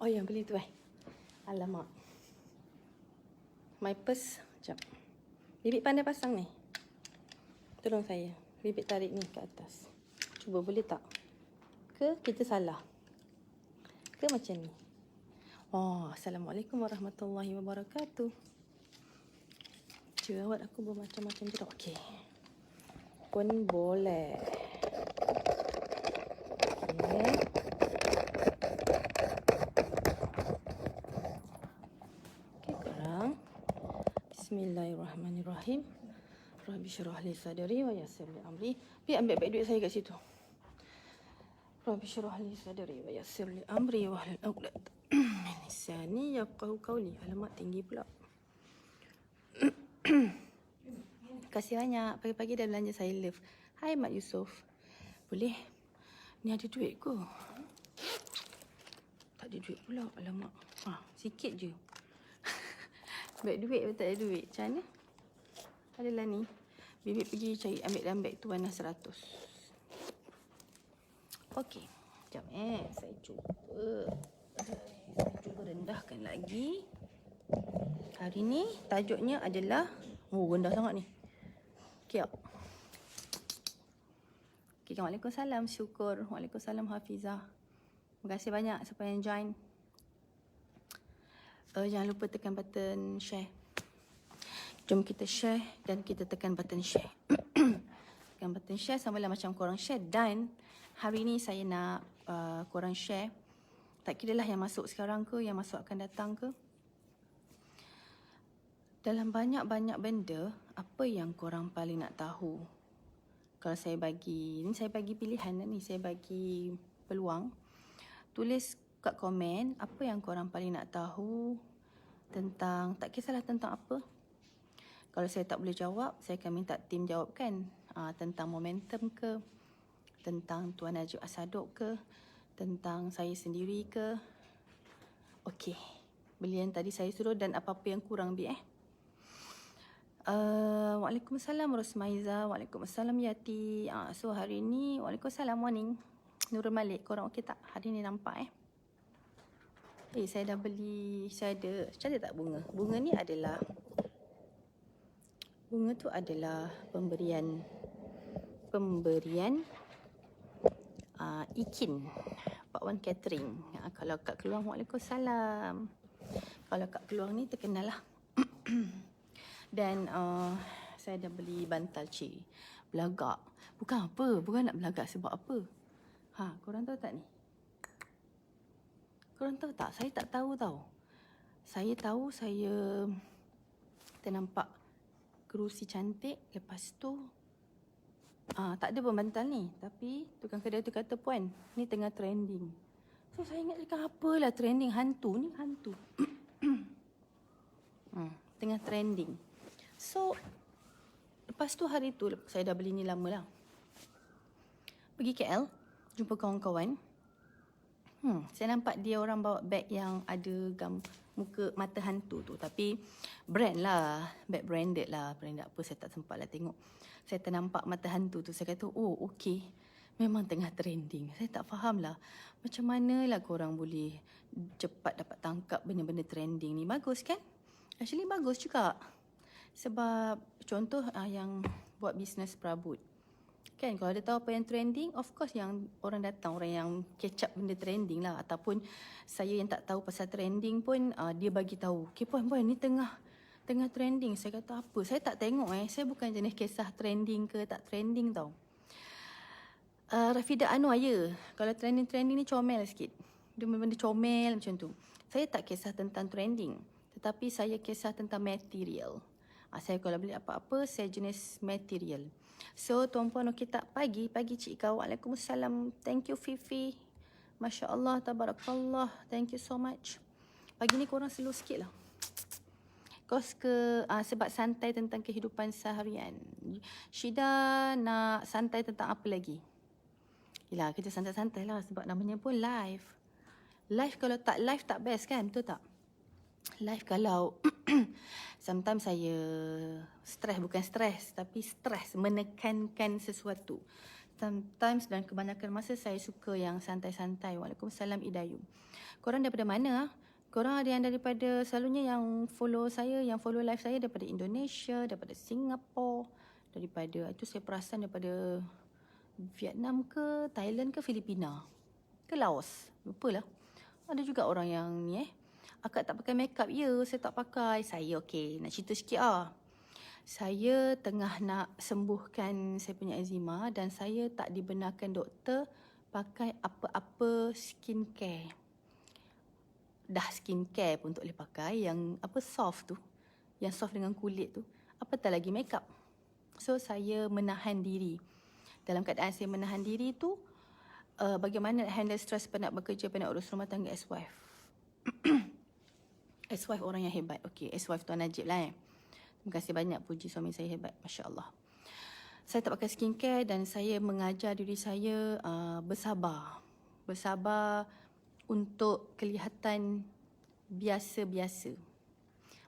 Oh, yang beli tu Alamak. My purse. Sekejap. Bibik pandai pasang ni. Tolong saya. Bibik tarik ni ke atas. Cuba boleh tak? Ke kita salah? Ke macam ni? Oh, Assalamualaikum warahmatullahi wabarakatuh. Jerawat aku bermacam-macam jerawat. Okey. Pun boleh. Okey. Okey, korang. Bismillahirrahmanirrahim. Rabbi syurah li sadri wa yassir li amri. Biar ambil duit saya kat situ. Rabbi syurah li sadri wa yassir li amri wa hlul 'uqdat min lisani yafqahu qawli. Alamak, tinggi pula. Terima kasih banyak. Pagi-pagi dah belanja saya love. Hai Mak Yusof. Boleh? Ni ada duit ke? Tak ada duit pula. Alamak. Sikit je. Beg duit pun tak ada duit. Macam mana? Adalah ni. Bibik pergi cari ambil beg tu warna 100. Okey. Sekejap Saya cuba rendahkan lagi. Hari ni tajuknya adalah rendah sangat ni. Okey. Okey, Waalaikumsalam. Syukur. Waalaikumsalam Hafizah. Terima kasih banyak siapa yang join. Jangan lupa tekan button share. Jom kita share dan kita tekan button share. Tekan button share sama lah macam korang share. Dan hari ni saya nak korang share. Tak kira lah yang masuk sekarang ke, yang masuk akan datang ke. Dalam banyak-banyak benda, apa yang korang paling nak tahu? Kalau saya bagi, ni saya bagi pilihan ni, saya bagi peluang. Tulis kat komen apa yang korang paling nak tahu tentang, tak kisahlah tentang apa. Kalau saya tak boleh jawab, saya akan minta tim jawabkan. Tentang momentum ke, tentang Tuan Najib Asadok ke, tentang saya sendiri ke. Okey, beli yang tadi saya suruh dan apa-apa yang kurang Waalaikumsalam Rosmaiza. Waalaikumsalam Yati. So hari ni Waalaikumsalam morning Nurul Malik. Korang okey tak? Hari ni nampak saya dah beli. Saya ada, cantik tak bunga? Bunga ni adalah, bunga tu adalah pemberian Ikin Pak Wan Catering. Kalau kat Keluang, Waalaikumsalam. Kalau kat Keluang ni terkenal lah. Dan saya dah beli bantal belagak. Bukan nak belagak sebab apa. Korang tahu tak ni? Korang tahu tak? Saya tak tahu tau. Saya tahu saya ternampak kerusi cantik. Lepas tu tak ada pun bantal ni. Tapi tukang kedai tu kata, puan, ni tengah trending. So saya ingat cakap apalah trending, hantu. Ni hantu. Tengah trending. So lepas tu hari tu saya dah beli ni lama lah. Pergi KL, jumpa kawan-kawan. Saya nampak dia orang bawa beg yang ada muka mata hantu tu. Tapi brand lah, beg branded lah. Brand apa saya tak sempat lah tengok. Saya ternampak mata hantu tu. Saya kata, oh okey, memang tengah trending. Saya tak faham lah macam mana lah korang boleh cepat dapat tangkap benda-benda trending ni. Bagus kan? Actually bagus juga. Sebab contoh yang buat bisnes perabot. Kan, kalau dia tahu apa yang trending, of course yang orang datang, orang yang catch up benda trending lah. Ataupun saya yang tak tahu pasal trending pun, dia bagi tahu. Okay, puan, ni tengah trending. Saya kata apa? Saya tak tengok Saya bukan jenis kisah trending ke tak trending tau. Rafidah Anwar, kalau trending ni comel sikit. Dia benda comel macam tu. Saya tak kisah tentang trending. Tetapi saya kisah tentang material. Saya kalau beli apa-apa, saya jenis material. So, tuan-puan okey tak? Pagi Cik Kau. Waalaikumsalam. Thank you Fifi. Masya Allah, tabarakallah. Thank you so much. Pagi ni korang slow sikit lah. Kos ke sebab santai tentang kehidupan seharian. Syida nak santai tentang apa lagi? Yelah, kita santai-santai lah sebab namanya pun live. Live kalau tak live tak best kan? Betul tak? Live kalau sometimes saya bukan stres tapi stres menekankan sesuatu. sometimes dan kebanyakan masa saya suka yang santai-santai. Waalaikumsalam Idayu. Korang daripada mana? Korang ada yang daripada, selalunya yang follow saya, yang follow live saya daripada Indonesia, daripada Singapura, daripada, itu saya perasan daripada Vietnam ke, Thailand ke, Filipina ke Laos. Lupalah. Ada juga orang yang ni akak tak pakai makeup. Ya, saya tak pakai. Saya okey, nak cerita sikit Saya tengah nak sembuhkan saya punya eczema dan saya tak dibenarkan doktor pakai apa-apa skincare. Dah skincare pun tak boleh pakai, yang apa soft tu, yang soft dengan kulit tu, apatah lagi makeup. So saya menahan diri. Dalam keadaan saya menahan diri tu, bagaimana nak handle stres penat bekerja, penat urus rumah tangga as wife. As wife orang yang hebat. Okey, as wife Tuan Najib lah Terima kasih banyak puji suami saya hebat, Masya Allah. Saya tak pakai skincare dan saya mengajar diri saya bersabar. Bersabar untuk kelihatan biasa-biasa.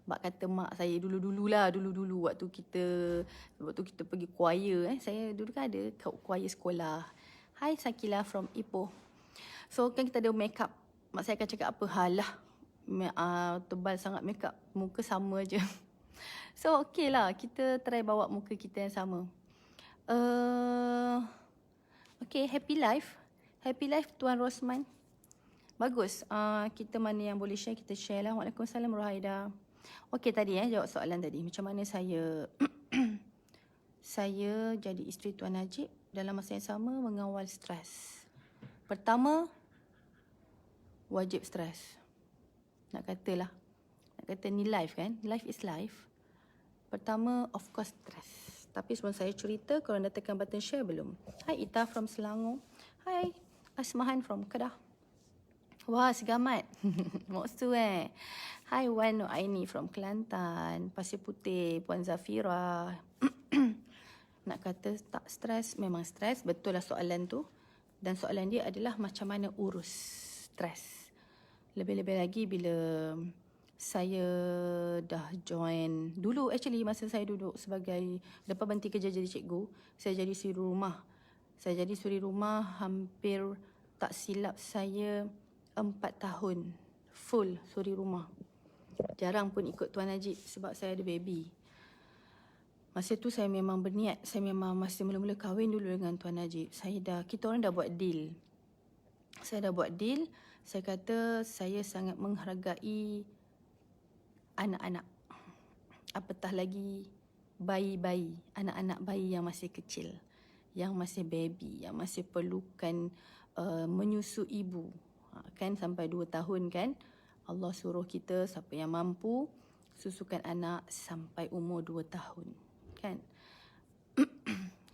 Mak kata mak saya dulu-dulu waktu kita pergi choir. Saya dulu kan ada choir sekolah. Hai Sakila from Ipoh. So kan kita ada makeup. Mak saya akan cakap apa, halah tebal sangat makeup, muka sama je. So okey lah, kita try bawa muka kita yang sama. Okay, happy life. Happy life Tuan Rosman. Bagus. Kita mana yang boleh share, kita share lah. Waalaikumsalam Rohaida. Okey tadi jawab soalan tadi. Macam mana saya saya jadi isteri Tuan Najib dalam masa yang sama mengawal stres. Pertama, wajib stres. Nak kata ni life kan? Life is life. Pertama, of course, stres. Tapi sebelum saya cerita, korang dah tekan button share belum? Hai Ita from Selangor. Hai Asmahan from Kedah. Wah, segamat. Moksu Hai Wan Nuaini from Kelantan. Pasir Putih, Puan Zafira. Nak kata tak stres, memang stres. Betul lah soalan tu. Dan soalan dia adalah macam mana urus stres. Lebih-lebih lagi bila saya dah join dulu, actually masa saya duduk sebagai, lepas berhenti kerja jadi cikgu, saya jadi suri rumah. Saya jadi suri rumah hampir tak silap saya 4 tahun full suri rumah. Jarang pun ikut Tuan Najib sebab saya ada baby. Masa tu saya memang berniat, saya memang masa mula-mula kahwin dulu dengan Tuan Najib, kita orang dah buat deal. Saya dah buat deal, saya kata saya sangat menghargai anak-anak, apatah lagi bayi-bayi, anak-anak bayi yang masih kecil, yang masih baby, yang masih perlukan menyusu ibu. Kan sampai 2 tahun kan, Allah suruh kita siapa yang mampu susukan anak sampai umur 2 tahun kan.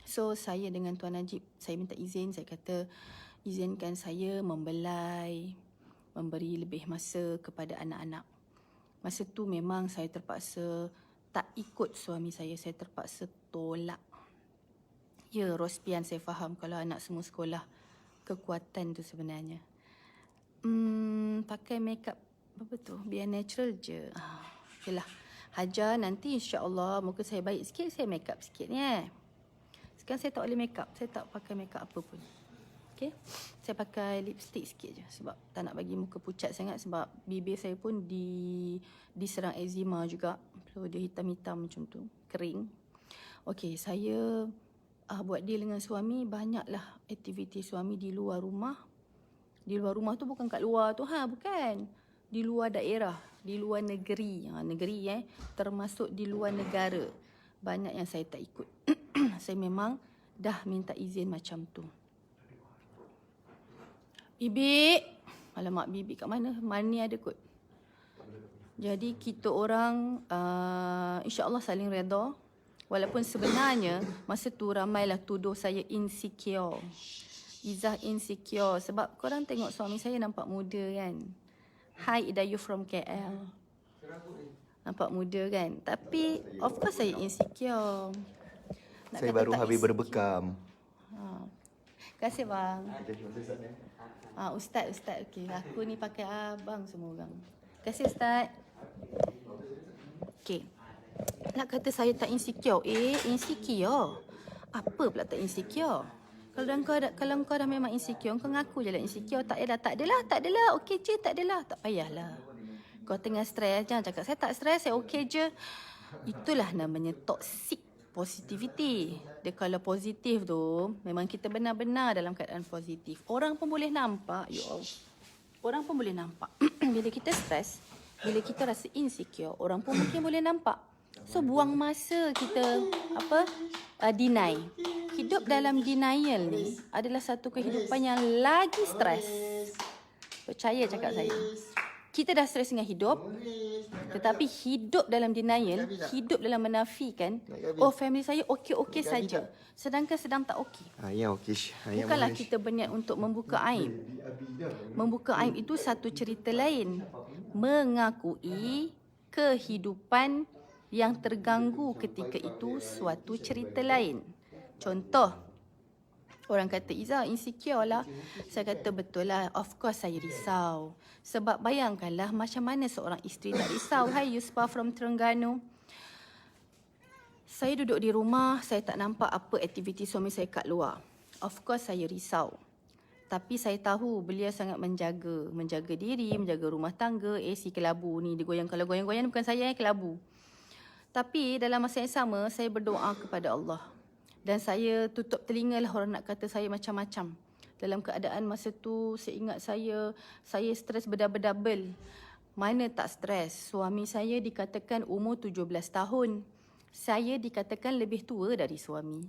So saya dengan Tuan Najib, saya minta izin, saya kata izinkan saya membelai, memberi lebih masa kepada anak-anak. Masa tu memang saya terpaksa tak ikut suami saya terpaksa tolak. Ya, Rospian, saya faham kalau anak semua sekolah, kekuatan tu sebenarnya. Pakai makeup apa tu, biar natural je. Okeylah, hajar nanti insya-Allah muka saya baik sikit, saya makeup sikit ni Sekarang saya tak boleh makeup, saya tak pakai makeup apa pun. Okay. Saya pakai lipstick sikit je sebab tak nak bagi muka pucat sangat, sebab bibir saya pun diserang eczema juga. So dia hitam-hitam macam tu, kering. Okey, saya buat deal dengan suami, banyaklah aktiviti suami di luar rumah. Di luar rumah tu bukan kat luar tu, bukan. Di luar daerah, di luar negeri. Termasuk di luar negara. Banyak yang saya tak ikut. Saya memang dah minta izin macam tu. Bibi, alamak bibi kat mana? Mani ada kot. Jadi kita orang insya-Allah saling redha. Walaupun sebenarnya masa tu ramailah tuduh saya insecure. Izzah insecure sebab korang tengok suami saya nampak muda kan. Hi Idayu from KL. Nampak muda kan. Tapi of course saya insecure. Saya baru habis berbekam. Terima kasih bang. Ustaz. Okey, aku ni pakai abang semua orang. Terima kasih Ustaz. Okey. Nak kata saya tak insecure. Insecure. Apa pula tak insecure? Kalau kau dah memang insecure, kau ngaku je lah insecure. Tak adalah, okey je, tak adalah. Tak payahlah. Kau tengah stres, jangan cakap saya tak stres, saya okey je. Itulah namanya toxic positivity. Dia kalau positif tu, memang kita benar-benar dalam keadaan positif. Orang pun boleh nampak, orang pun boleh nampak. Bila kita stres, bila kita rasa insecure, orang pun mungkin boleh nampak. So buang masa kita deny. Hidup dalam denial ni adalah satu kehidupan yang lagi stres. Percaya cakap saya. Kita dah stres dengan hidup, tetapi hidup dalam denial, hidup dalam menafikan, family saya okey-okey saja, sedangkan sedang tak okey. Yang okey. Bukanlah kita berniat untuk membuka aib. Membuka aib itu satu cerita lain. Mengakui kehidupan yang terganggu ketika itu suatu cerita lain. Contoh, orang kata, Izzah insecure lah. Saya kata betul lah, of course saya risau. Sebab bayangkanlah macam mana seorang isteri tak risau. Hai Yuspa from Terengganu. Saya duduk di rumah, saya tak nampak apa aktiviti suami saya kat luar. Of course saya risau. Tapi saya tahu beliau sangat menjaga diri, menjaga rumah tangga. Si kelabu ni, dia goyang. Kalau goyang-goyang bukan saya, kelabu. Tapi dalam masa yang sama, saya berdoa kepada Allah. Dan saya tutup telinga lah orang nak kata saya macam-macam. Dalam keadaan masa tu, saya ingat saya stres berdouble-double. Mana tak stres? Suami saya dikatakan umur 17 tahun. Saya dikatakan lebih tua dari suami.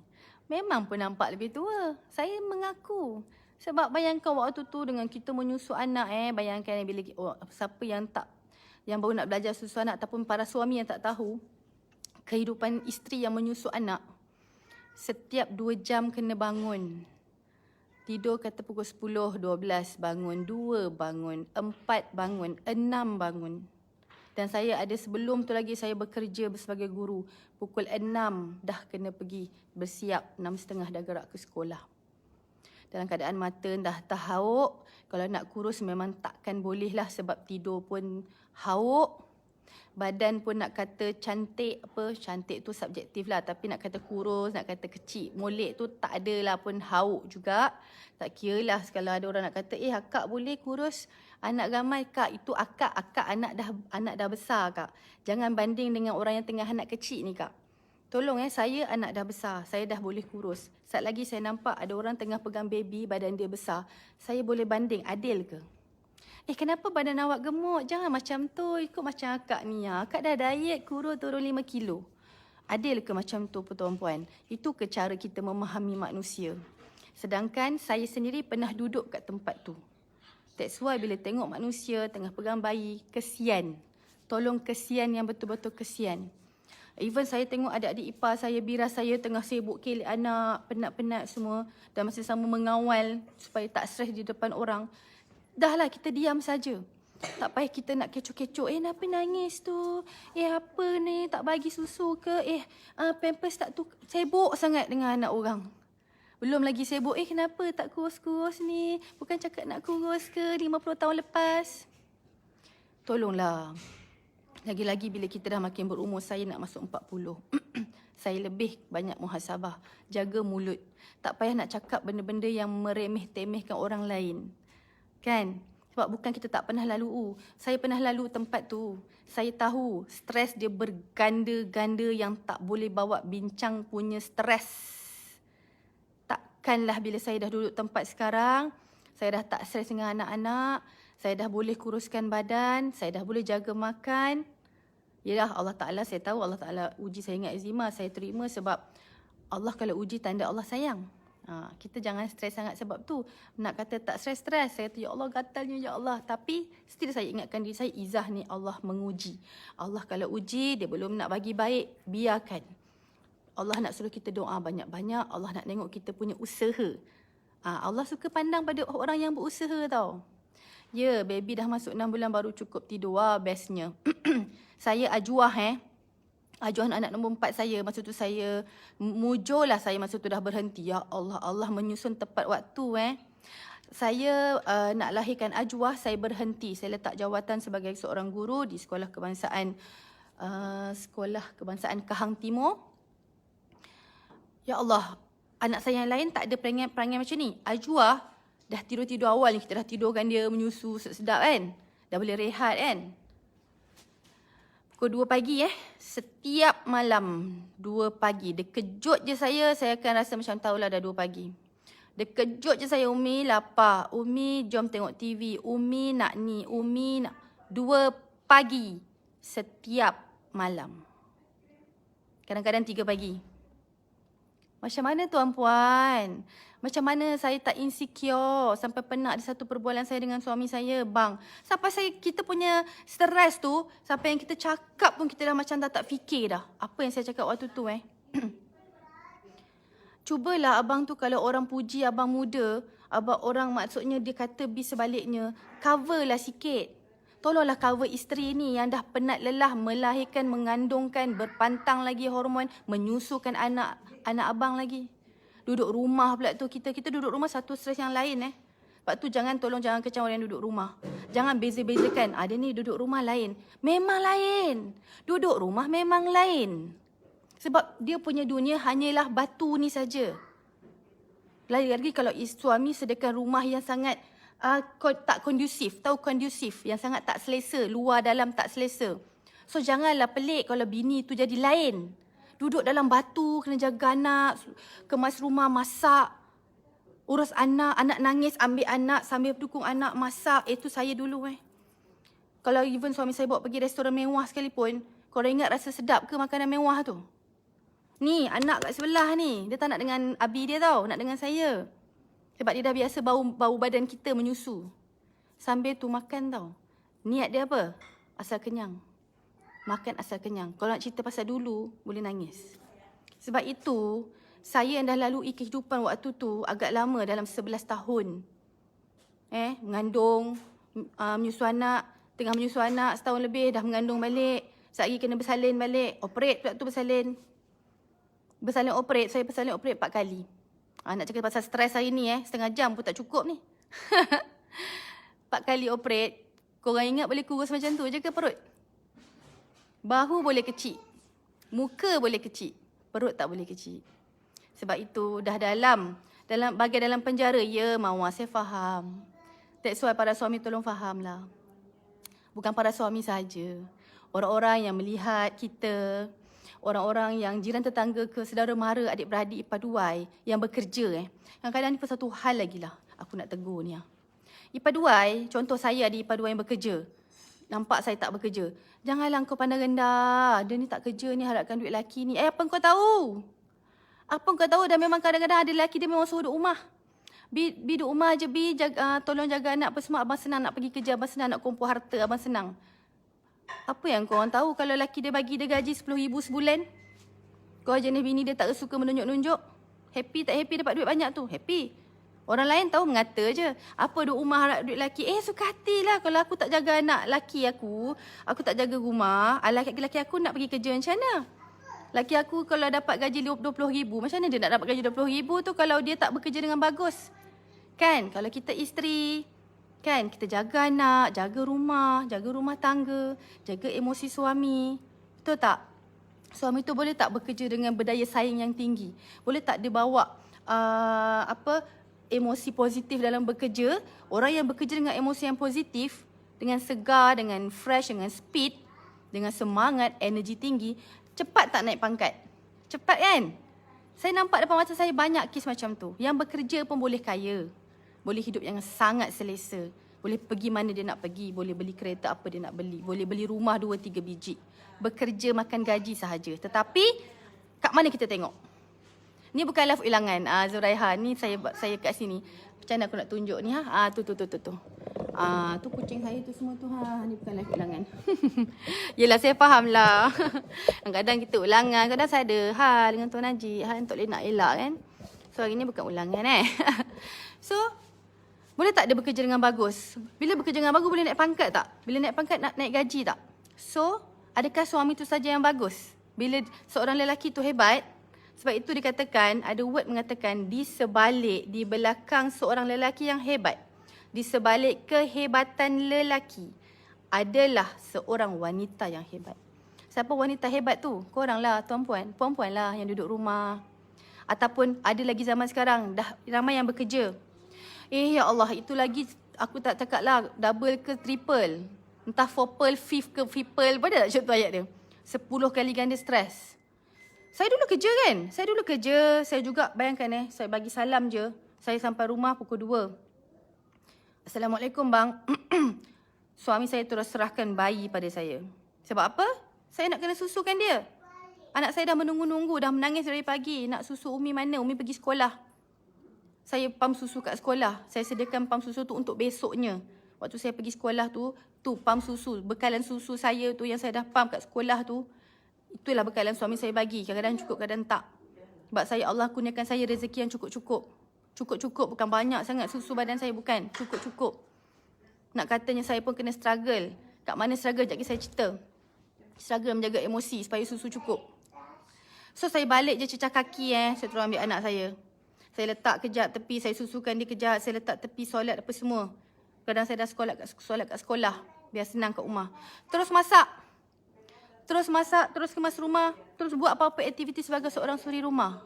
Memang pun nampak lebih tua. Saya mengaku. Sebab bayangkan waktu tu dengan kita menyusu anak, bayangkan bila siapa yang baru nak belajar susu anak ataupun para suami yang tak tahu kehidupan isteri yang menyusu anak. Setiap 2 jam kena bangun. Tidur kata pukul 10, 12 bangun, 2 bangun, 4 bangun, 6 bangun. Dan saya ada sebelum tu lagi saya bekerja sebagai guru. Pukul 6 dah kena pergi bersiap, 6.30 dah gerak ke sekolah. Dalam keadaan mata dah hauk. Kalau nak kurus memang takkan boleh lah sebab tidur pun hauk. Badan pun nak kata cantik, cantik tu subjektif lah. Tapi nak kata kurus, nak kata kecil, molek tu tak adalah pun hauk juga. Tak kira lah kalau ada orang nak kata, akak boleh kurus anak ramai kak. Itu akak anak dah besar kak. Jangan banding dengan orang yang tengah anak kecil ni kak. Tolong saya anak dah besar, saya dah boleh kurus. Saat lagi saya nampak ada orang tengah pegang baby, badan dia besar. Saya boleh banding, adil ke? Kenapa badan awak gemuk? Jangan macam tu, ikut macam akak ni. Akak dah diet, kurus turun 5 kilo. Adil ke macam tu tuan-puan? Itu ke cara kita memahami manusia? Sedangkan saya sendiri pernah duduk kat tempat tu. That's why bila tengok manusia tengah pegang bayi, kesian. Tolong kesian yang betul-betul kesian. Even saya tengok adik-adik ipar saya, bira saya tengah sibuk kelik anak, penat-penat semua. Dan masih sama mengawal supaya tak stres di depan orang. Dahlah kita diam saja. Tak payah kita nak kecoh-kecoh. Kenapa nangis tu? Apa ni? Tak bagi susu ke? Pampers tak tu. Sibuk sangat dengan anak orang. Belum lagi sibuk. Kenapa tak kurus-kurus ni? Bukan cakap nak kurus ke 50 tahun lepas? Tolonglah. Lagi-lagi bila kita dah makin berumur, saya nak masuk 40. Saya lebih banyak muhasabah. Jaga mulut. Tak payah nak cakap benda-benda yang meremeh-temehkan orang lain. Kan? Sebab bukan kita tak pernah lalu. Saya pernah lalu tempat tu. Saya tahu stres dia berganda-ganda yang tak boleh bawa bincang punya stres. Takkanlah bila saya dah duduk tempat sekarang, saya dah tak stres dengan anak-anak, saya dah boleh kuruskan badan, saya dah boleh jaga makan. Yalah Allah Ta'ala, saya tahu Allah Ta'ala uji saya dengan eczema, saya terima sebab Allah kalau uji tanda Allah sayang. Kita jangan stres sangat sebab tu. Nak kata tak stres-stres, saya kata ya Allah gatalnya ya Allah. Tapi still saya ingatkan diri saya, Izzah ni Allah menguji. Allah kalau uji, dia belum nak bagi baik, biarkan. Allah nak suruh kita doa banyak-banyak, Allah nak tengok kita punya usaha. Allah suka pandang pada orang yang berusaha tau. Ya, baby dah masuk 6 bulan baru cukup tidur. Bestnya. Saya ajuah Ajuan anak nombor 4 saya, masa tu saya mujurlah saya masa tu dah berhenti. Ya Allah, Allah menyusun tepat waktu Saya nak lahirkan Ajwah, saya berhenti. Saya letak jawatan sebagai seorang guru di Sekolah Kebangsaan Kahang Timur. Ya Allah, anak saya yang lain tak ada perangai macam ni. Ajwa dah tidur-tidur awal ni. Kita dah tidurkan dia menyusu sedap kan. Dah boleh rehat kan. Pukul 2 pagi setiap malam 2 pagi. Dia kejut je saya akan rasa macam tahulah dah 2 pagi. Dia kejut je saya, Umi lapar, Umi jom tengok TV, Umi nak ni, Umi nak. 2 pagi setiap malam. Kadang-kadang 3 pagi. Macam mana tuan puan? Macam mana saya tak insecure sampai pernah ada satu perbualan saya dengan suami saya, bang. Sampai kita punya stres tu, sampai yang kita cakap pun kita dah macam tak fikir dah. Apa yang saya cakap waktu tu Cubalah abang tu kalau orang puji abang muda, abang orang maksudnya dia kata bi sebaliknya, coverlah sikit. Tolonglah cover isteri ni yang dah penat lelah melahirkan, mengandungkan, berpantang lagi hormon, menyusukan anak abang lagi. Duduk rumah pula tu kita duduk rumah satu stres yang lain Sebab tu tolong jangan kecam orang yang duduk rumah. Jangan beza-bezakan. Ada ni duduk rumah lain. Memang lain. Duduk rumah memang lain. Sebab dia punya dunia hanyalah batu ni saja. Lagi-lagi kalau suami sediakan rumah yang sangat tak kondusif. Tahu kondusif? Yang sangat tak selesa. Luar dalam tak selesa. So janganlah pelik kalau bini tu jadi lain. Duduk dalam batu, kena jaga anak, kemas rumah, masak. Urus anak, anak nangis, ambil anak, sambil dukung anak, masak. Itu saya dulu Kalau even suami saya bawa pergi restoran mewah sekalipun, korang ingat rasa sedap ke makanan mewah tu? Ni, anak kat sebelah ni. Dia tak nak dengan abi dia tau, nak dengan saya. Sebab dia dah biasa bau badan kita menyusu. Sambil tu makan tau. Niat dia apa? Asal kenyang. Makan asal kenyang. Kalau nak cerita pasal dulu, boleh nangis. Sebab itu, saya yang dah lalui kehidupan waktu tu agak lama, dalam 11 tahun. Mengandung, menyusu anak, tengah menyusu anak, setahun lebih dah mengandung balik. Sekejap lagi kena bersalin balik. Operate pula tu bersalin. Bersalin operate, saya bersalin operate 4 kali. Nak cakap pasal stres hari ni setengah jam pun tak cukup ni. 4 kali operate. Korang ingat boleh kurus macam tu je ke perut? Bahu boleh kecil. Muka boleh kecil. Perut tak boleh kecil. Sebab itu dah bagai dalam penjara. Ya, Mawar, saya faham. That's why para suami tolong fahamlah. Bukan para suami saja. Orang-orang yang melihat kita, orang-orang yang jiran tetangga ke saudara mara, adik-beradik, ipaduai yang bekerja Kadang-kadang ni pun satu hal lagi lah aku nak tegur ni Ipaduai, contoh saya ada ipaduai yang bekerja. Nampak saya tak bekerja. Janganlah kau pandang rendah. Dia ni tak kerja ni, harapkan duit lelaki ni. Apa kau tahu? Apa kau tahu? Dan memang kadang-kadang ada lelaki dia memang suruh duduk rumah. Bi duduk rumah je, Bi. Tolong jaga anak apa semua. Abang senang nak pergi kerja. Abang senang nak kumpul harta. Abang senang. Apa yang kau orang tahu kalau lelaki dia bagi dia gaji RM10,000 sebulan? Kau jenis bini dia tak suka menunjuk-nunjuk. Happy tak happy dapat duit banyak tu? Happy. Orang lain tahu mengata je. Apa duduk rumah harap duit lelaki? Suka hatilah kalau aku tak jaga anak lelaki aku tak jaga rumah, lelaki aku nak pergi kerja macam mana? Lelaki aku kalau dapat gaji RM20,000, macam mana dia nak dapat gaji RM20,000 tu kalau dia tak bekerja dengan bagus? Kan? Kalau kita isteri, kan? Kita jaga anak, jaga rumah tangga, jaga emosi suami. Betul tak? Suami tu boleh tak bekerja dengan berdaya saing yang tinggi? Boleh tak dia bawa emosi positif dalam bekerja? Orang yang bekerja dengan emosi yang positif, dengan segar, dengan fresh, dengan speed, dengan semangat, energi tinggi, cepat tak naik pangkat? Cepat kan? Saya nampak depan mata saya banyak kes macam tu. Yang bekerja pun boleh kaya. Boleh hidup yang sangat selesa. Boleh pergi mana dia nak pergi. Boleh beli kereta apa dia nak beli. Boleh beli rumah 2-3 biji. Bekerja makan gaji sahaja. Tetapi, kat mana kita tengok? Ni bukanlah ulangan Zuraiha. Ni saya kat sini. Macam mana aku nak tunjuk ni Tu. Tu kucing saya tu semua tu Ni bukanlah ulangan. Yelah, saya faham lah. Kadang-kadang kita ulangan. Kadang saya ada hal dengan Tuan Najib. Hal yang tak boleh nak elak kan. So hari ni bukan ulangan So boleh tak dia bekerja dengan bagus? Bila bekerja dengan bagus boleh naik pangkat tak? Bila naik pangkat nak naik gaji tak? So adakah suami tu saja yang bagus? Bila seorang lelaki tu hebat, sebab itu dikatakan, ada word mengatakan di belakang seorang lelaki yang hebat, di sebalik kehebatan lelaki adalah seorang wanita yang hebat. Siapa wanita hebat tu? Korang lah, tuan-puan. Puan-puan lah yang duduk rumah. Ataupun ada lagi zaman sekarang, dah ramai yang bekerja. Ya Allah, itu lagi aku tak cakap lah double ke triple. Entah fourple, fifth ke fipple. Pada tak contoh ayat dia? 10 kali ganda stres. Saya dulu kerja. Saya juga bayangkan saya bagi salam je. Saya sampai rumah pukul 2. Assalamualaikum bang. Suami saya terus serahkan bayi pada saya. Sebab apa? Saya nak kena susukan dia. Anak saya dah menunggu-nunggu, dah menangis dari pagi. Nak susu Umi mana? Umi pergi sekolah. Saya pam susu kat sekolah. Saya sediakan pam susu tu untuk besoknya. Waktu saya pergi sekolah tu pam susu. Bekalan susu saya tu yang saya dah pam kat sekolah tu, itulah bekalan suami saya bagi. Kadang-kadang cukup, kadang tak. Sebab Allah kurniakan saya rezeki yang cukup-cukup. Cukup-cukup, bukan banyak sangat susu badan saya, bukan. Cukup-cukup. Nak katanya saya pun kena struggle. Kat mana struggle? Sekejap lagi saya cerita. Struggle menjaga emosi supaya susu cukup. So saya balik je cecah kaki saya terus ambil anak saya. Saya letak kejap tepi, saya susukan dia kejap, saya letak tepi solat apa semua. Kadang saya dah solat kat sekolah. Biar senang kat rumah. Terus masak, terus kemas rumah, terus buat apa-apa aktiviti sebagai seorang suri rumah.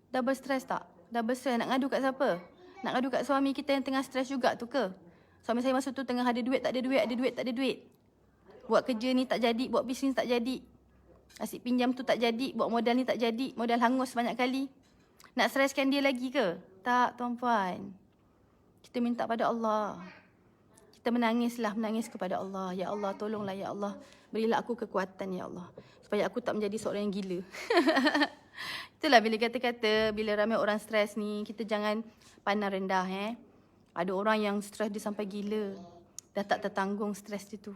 Double stress tak? Double stress. Nak ngadu kat siapa? Nak ngadu kat suami kita yang tengah stres juga tu ke? Suami saya masa tu tengah ada duit, tak ada duit, ada duit, tak ada duit. Buat kerja ni tak jadi, buat bisnes tak jadi. Asyik pinjam tu tak jadi, buat modal ni tak jadi. Modal hangus banyak kali. Nak streskan dia lagi ke? Tak, tuan-puan. Kita minta pada Allah. Kita menangis kepada Allah. Ya Allah, tolonglah ya Allah. Berilah aku kekuatan ya Allah. Supaya aku tak menjadi seorang yang gila. Itulah bila kata-kata, bila ramai orang stres ni, kita jangan pandang rendah. Ada orang yang stres dia sampai gila. Dah tak tertanggung stres dia tu.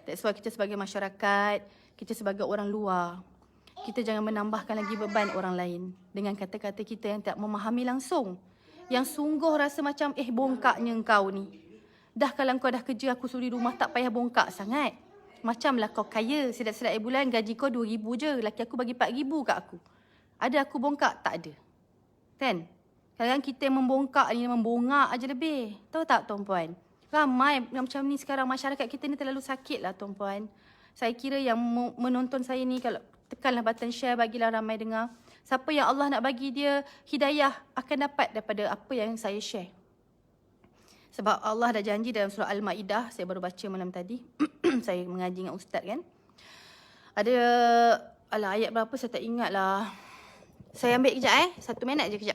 That's why kita sebagai masyarakat, kita sebagai orang luar, kita jangan menambahkan lagi beban orang lain dengan kata-kata kita yang tak memahami langsung. Yang sungguh rasa macam, bongkaknya engkau ni. Dah kalau kau dah kerja, aku suruh di rumah, tak payah bongkak sangat. Macamlah kau kaya, sedap-sedap bulan gaji kau 2,000 je. Laki aku bagi 4,000 kat aku. Ada aku bongkak? Tak ada. Kan? Kadang-kadang kita yang membongkak ni, membongak aja lebih. Tahu tak tuan-puan? Ramai macam ni sekarang, masyarakat kita ni terlalu sakit lah tuan-puan. Saya kira yang menonton saya ni, kalau tekanlah button share, bagilah ramai dengar. Siapa yang Allah nak bagi dia hidayah akan dapat daripada apa yang saya share. Sebab Allah dah janji dalam surah Al-Ma'idah, saya baru baca malam tadi. Saya mengaji dengan ustaz kan. Ada, ayat berapa saya tak ingat lah. Saya ambil kejap 1 minit je kejap.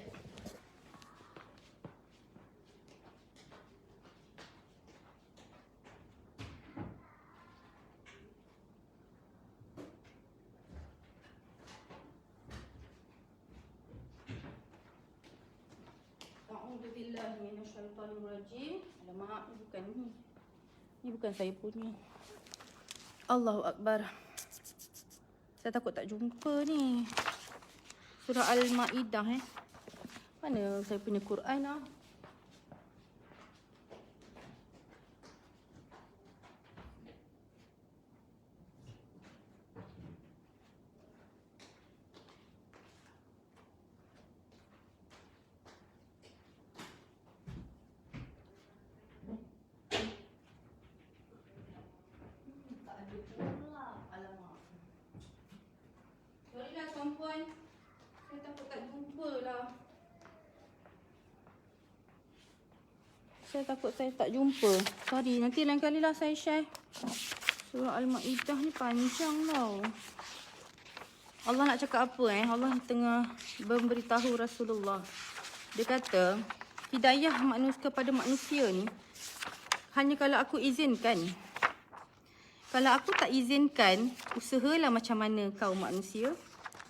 A'udzubillahiminasyaitanirrajim. Alamak, ini bukan ni. Ini bukan saya punya. Allahu Akbar. Saya takut tak jumpa ni. Surah Al-Ma'idah Mana saya punya Quran lah. Tuan-puan, saya takut tak jumpa lah. Saya takut saya tak jumpa. Sorry, nanti lain kali lah saya share. Surah Al-Ma'idah ni panjang tau. Allah nak cakap apa Allah tengah memberitahu Rasulullah. Dia kata, hidayah kepada manusia ni hanya kalau aku izinkan. Kalau aku tak izinkan, usahalah macam mana kau manusia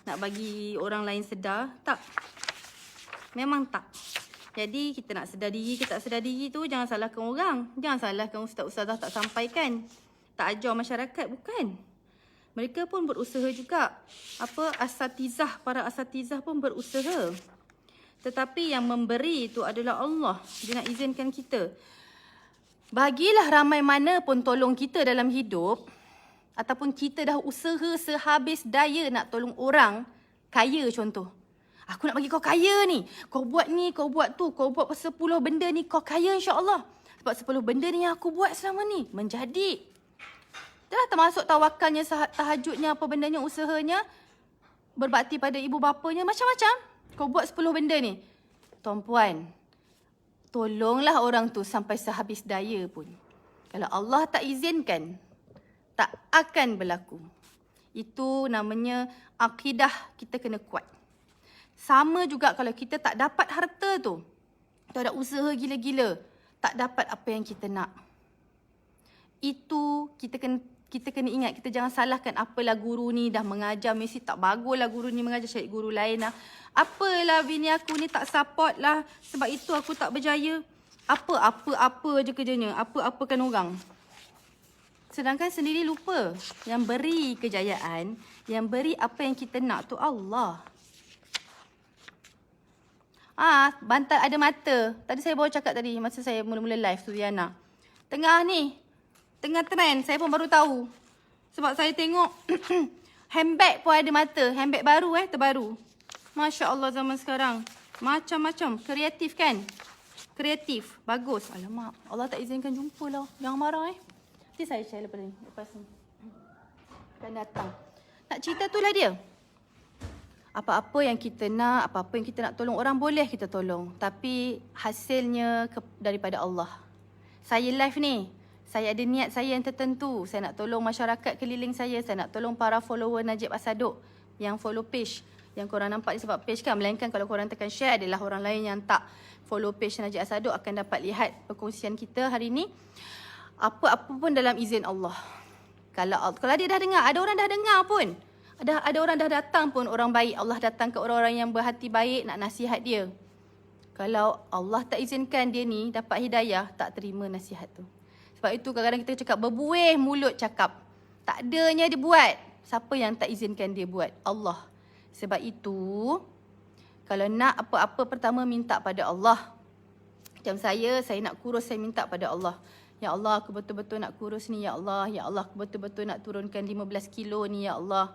nak bagi orang lain sedar, tak. Memang tak. Jadi kita nak sedar diri, kita tak sedar diri tu jangan salahkan orang. Jangan salahkan ustaz-ustazah tak sampaikan. Tak ajar masyarakat, bukan. Mereka pun berusaha juga. Para asatizah pun berusaha. Tetapi yang memberi itu adalah Allah. Dia nak izinkan kita. Bagilah ramai mana pun tolong kita dalam hidup. Ataupun kita dah usaha sehabis daya nak tolong orang kaya contoh. Aku nak bagi kau kaya ni. Kau buat ni, kau buat tu. Kau buat 10 benda ni, kau kaya insya-Allah. Sebab 10 benda ni yang aku buat selama ni menjadi. Dah termasuk tawakalnya, tahajudnya, apa bendanya, usahanya. berbakti pada ibu bapanya, macam-macam. Kau buat 10 benda ni. Tuan-puan, tolonglah orang tu sampai sehabis daya pun. Kalau Allah tak izinkan, tak akan berlaku. Itu namanya akidah kita kena kuat. Sama juga kalau kita tak dapat harta tu. Tak ada usaha gila-gila, tak dapat apa yang kita nak. Itu kita kena ingat, kita jangan salahkan apalah guru ni dah mengajar, mesti tak baguslah guru ni mengajar, cari guru lain lah. Apalah bini aku ni tak support lah, sebab itu aku tak berjaya. Apa je kerjanya, apa-apakan orang. Sedangkan sendiri lupa, yang beri kejayaan, yang beri apa yang kita nak tu Allah. Bantal ada mata. Tadi saya baru cakap tadi, masa saya mula-mula live tu, Diana. Tengah trend, saya pun baru tahu. Sebab saya tengok handbag pun ada mata. Handbag baru terbaru. Masya Allah zaman sekarang. Macam-macam. Kreatif kan? Kreatif. Bagus. Alamak, Allah tak izinkan jumpa lah. Jangan marah Nanti saya share lepas ni. Lepas ni. Akan datang. Nak cerita tu lah dia. Apa-apa yang kita nak, apa-apa yang kita nak tolong orang, boleh kita tolong. Tapi hasilnya daripada Allah. Saya live ni, saya ada niat saya yang tertentu. Saya nak tolong masyarakat keliling saya nak tolong para follower Najib Asaduk yang follow page. Yang korang nampak ni sebab page kan, melainkan kalau korang tekan share adalah orang lain yang tak follow page Najib Asaduk akan dapat lihat perkongsian kita hari ni. Apa-apa pun dalam izin Allah. Kalau dia dah dengar, ada orang dah dengar pun. Ada orang dah datang pun, orang baik. Allah datang ke orang-orang yang berhati baik nak nasihat dia. Kalau Allah tak izinkan dia ni dapat hidayah, tak terima nasihat tu. Sebab itu kadang-kadang kita cakap berbuih mulut cakap. Tak adanya dia buat. Siapa yang tak izinkan dia buat? Allah. Sebab itu, kalau nak apa-apa pertama minta pada Allah. Macam saya nak kurus, saya minta pada Allah. Ya Allah, aku betul-betul nak kurus ni, Ya Allah. Ya Allah, aku betul-betul nak turunkan 15 kilo ni, Ya Allah.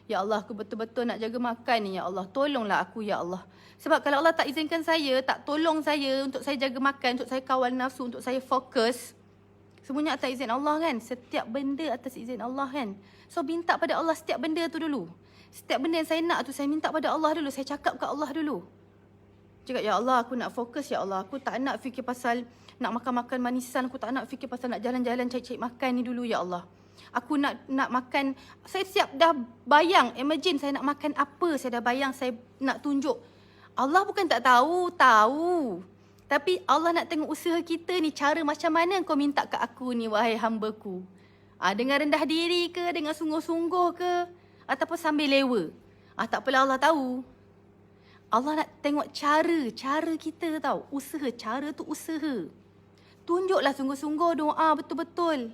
Ya Allah, aku betul-betul nak jaga makan ni, Ya Allah. Tolonglah aku, Ya Allah. Sebab kalau Allah tak izinkan saya, tak tolong saya untuk saya jaga makan, untuk saya kawal nafsu, untuk saya fokus, semuanya atas izin Allah kan. Setiap benda atas izin Allah kan. So, minta pada Allah setiap benda tu dulu. Setiap benda yang saya nak tu, saya minta pada Allah dulu. Saya cakap ke Allah dulu. Cakap, Ya Allah, aku nak fokus, Ya Allah. Aku tak nak fikir pasal nak makan-makan manisan. Aku tak nak fikir pasal nak jalan-jalan cari-cari makan ni dulu, Ya Allah. Aku nak makan, saya siap dah bayang, imagine saya nak makan apa, saya dah bayang, saya nak tunjuk. Allah bukan tak tahu. Tapi Allah nak tengok usaha kita ni, cara macam mana kau minta ke aku ni, wahai hamba-Ku. Dengan rendah diri ke, dengan sungguh-sungguh ke, ataupun sambil lewa. Tak apalah, Allah tahu. Allah nak tengok cara kita tahu. Usaha, cara tu usaha. Tunjuklah sungguh-sungguh doa betul-betul.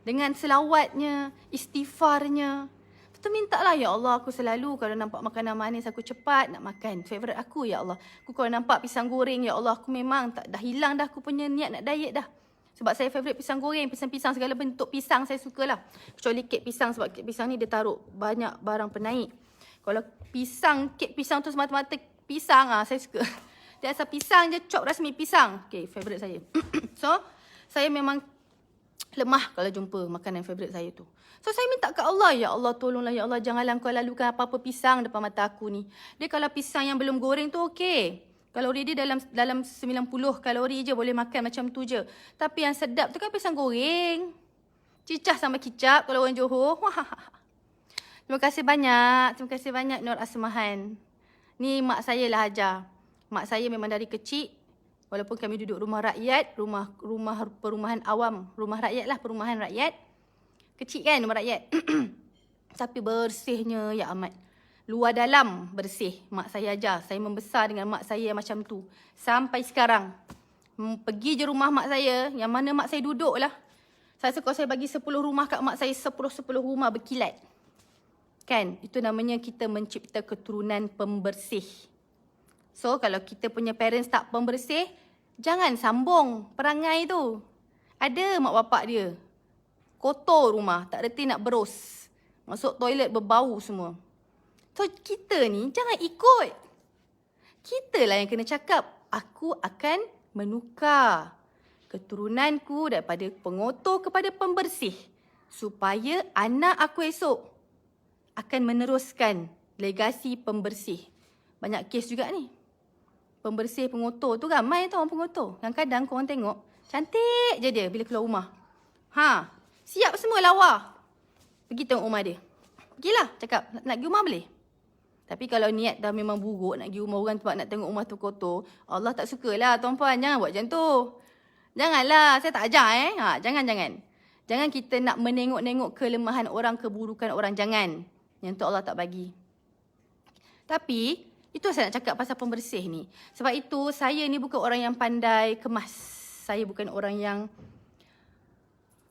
Dengan selawatnya, istighfarnya. Lepas tu mintalah, Ya Allah, aku selalu kalau nampak makanan manis aku cepat nak makan. Favourite aku, Ya Allah. Aku kalau nampak pisang goreng, Ya Allah, aku memang dah hilang dah aku punya niat nak diet dah. Sebab saya favourite pisang goreng, pisang-pisang segala bentuk pisang saya sukalah. Kecuali kek pisang, sebab kek pisang ni dia taruh banyak barang penaik. Kalau kek pisang tu semata-mata pisang, saya suka. Dia asal pisang je, chop rasmi pisang. Okay, favourite saya. So, saya memang lemah kalau jumpa makanan favourite saya tu. So, saya minta ke Allah, Ya Allah, tolonglah, Ya Allah, janganlah kau lalukan apa-apa pisang depan mata aku ni. Dia kalau pisang yang belum goreng tu okey. Kalori dia dalam 90 kalori je, boleh makan macam tu je. Tapi yang sedap tu kan pisang goreng. Cicah sama kicap kalau orang Johor. Terima kasih banyak Nur Asmahan. Ni mak saya lah ajar. Mak saya memang dari kecil, walaupun kami duduk rumah rakyat, perumahan awam, rumah rakyat lah, perumahan rakyat. Kecil kan rumah rakyat. Tapi bersihnya, ya amat. Luar dalam bersih. Mak saya ajar. Saya membesar dengan mak saya macam tu. Sampai sekarang. Pergi je rumah mak saya, yang mana mak saya duduk lah. Saya suka saya bagi 10 rumah kat mak saya, 10 rumah berkilat. Kan? Itu namanya kita mencipta keturunan pembersih. So, kalau kita punya parents tak pembersih, jangan sambung perangai tu. Ada mak bapak dia, kotor rumah, tak reti nak berus. Masuk toilet berbau semua. So, kita ni jangan ikut. Kita lah yang kena cakap, aku akan menukar keturunanku daripada pengotor kepada pembersih. Supaya anak aku esok akan meneruskan legasi pembersih. Banyak kes juga ni. Pembersih, pengotor tu ramai tau orang pengotor. Kadang-kadang korang tengok, cantik je dia bila keluar rumah. Siap semua lawa. Pergi tengok rumah dia. Pergilah, cakap nak pergi rumah boleh. Tapi kalau niat dah memang buruk nak pergi rumah orang sebab nak tengok rumah tu kotor, Allah tak sukalah tuan-puan. Jangan buat macam tu. Janganlah, saya tak ajar Jangan. Jangan kita nak menengok-nengok kelemahan orang, keburukan orang. Jangan. Yang tu Allah tak bagi. Tapi, itu saya nak cakap pasal pembersih ni. Sebab itu, saya ni bukan orang yang pandai kemas. Saya bukan orang yang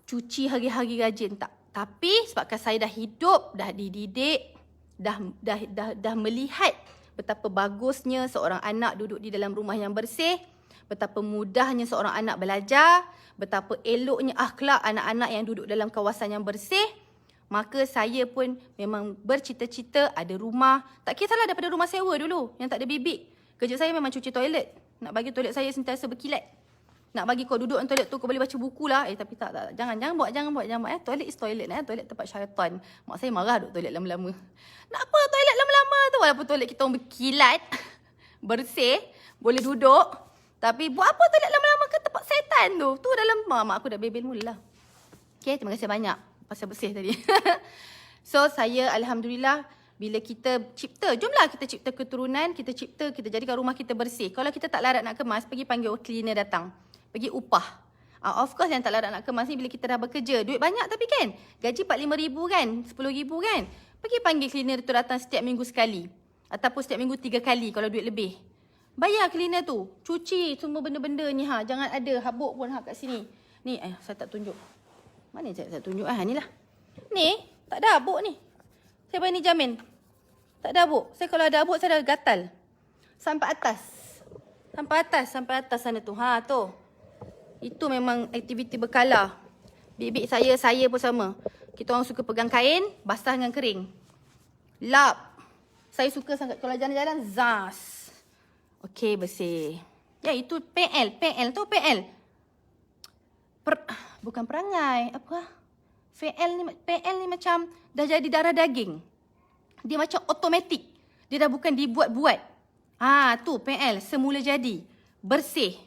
cuci hari-hari rajin, tak. Tapi, sebabkan saya dah hidup, dah dididik, dah melihat betapa bagusnya seorang anak duduk di dalam rumah yang bersih, betapa mudahnya seorang anak belajar, betapa eloknya akhlak anak-anak yang duduk dalam kawasan yang bersih, maka saya pun memang bercita-cita ada rumah. Tak kisahlah daripada rumah sewa dulu yang tak ada bibik. Kerja saya memang cuci toilet. Nak bagi toilet saya sentiasa berkilat. Nak bagi kau duduk dalam toilet tu kau boleh baca buku lah. Tapi tak. Jangan buat. Toilet is toilet. Toilet tempat syaitan. Mak saya marah duduk toilet lama-lama. Nak apa toilet lama-lama tu? Walaupun toilet kita orang berkilat, bersih, boleh duduk. Tapi buat apa toilet lama-lama ke tempat syaitan tu? Tu dalam mak aku dah bebel mula lah. Okay, terima kasih banyak. Pasal bersih tadi. So, saya Alhamdulillah bila kita cipta, jomlah kita cipta keturunan, kita jadikan rumah kita bersih. Kalau kita tak larat nak kemas, pergi panggil cleaner datang. Pergi upah. Of course yang tak larat nak kemas ni bila kita dah bekerja. Duit banyak tapi kan, gaji RM45,000 kan, RM10,000 kan. Pergi panggil cleaner tu datang setiap minggu sekali. Ataupun setiap minggu 3 kali kalau duit lebih. Bayar cleaner tu. Cuci semua benda-benda ni. Jangan ada habuk pun kat sini. Ni, saya tak tunjuk. Mana saya tunjuk? Ni lah. Ni, tak ada habuk ni. Saya berani jamin. Tak ada habuk. Saya kalau ada habuk, saya dah gatal. Sampai atas sana tu. Tu. Itu memang aktiviti berkala. Bibik saya pun sama. Kita orang suka pegang kain, basah dengan kering. Lap. Saya suka sangat kalau jalan-jalan, zas. Okey, bersih. Ya, itu PL tu PL. Bukan perangai, apa? PL ni macam dah jadi darah daging. Dia macam automatik. Dia dah bukan dibuat-buat. Tu PL, semula jadi. Bersih.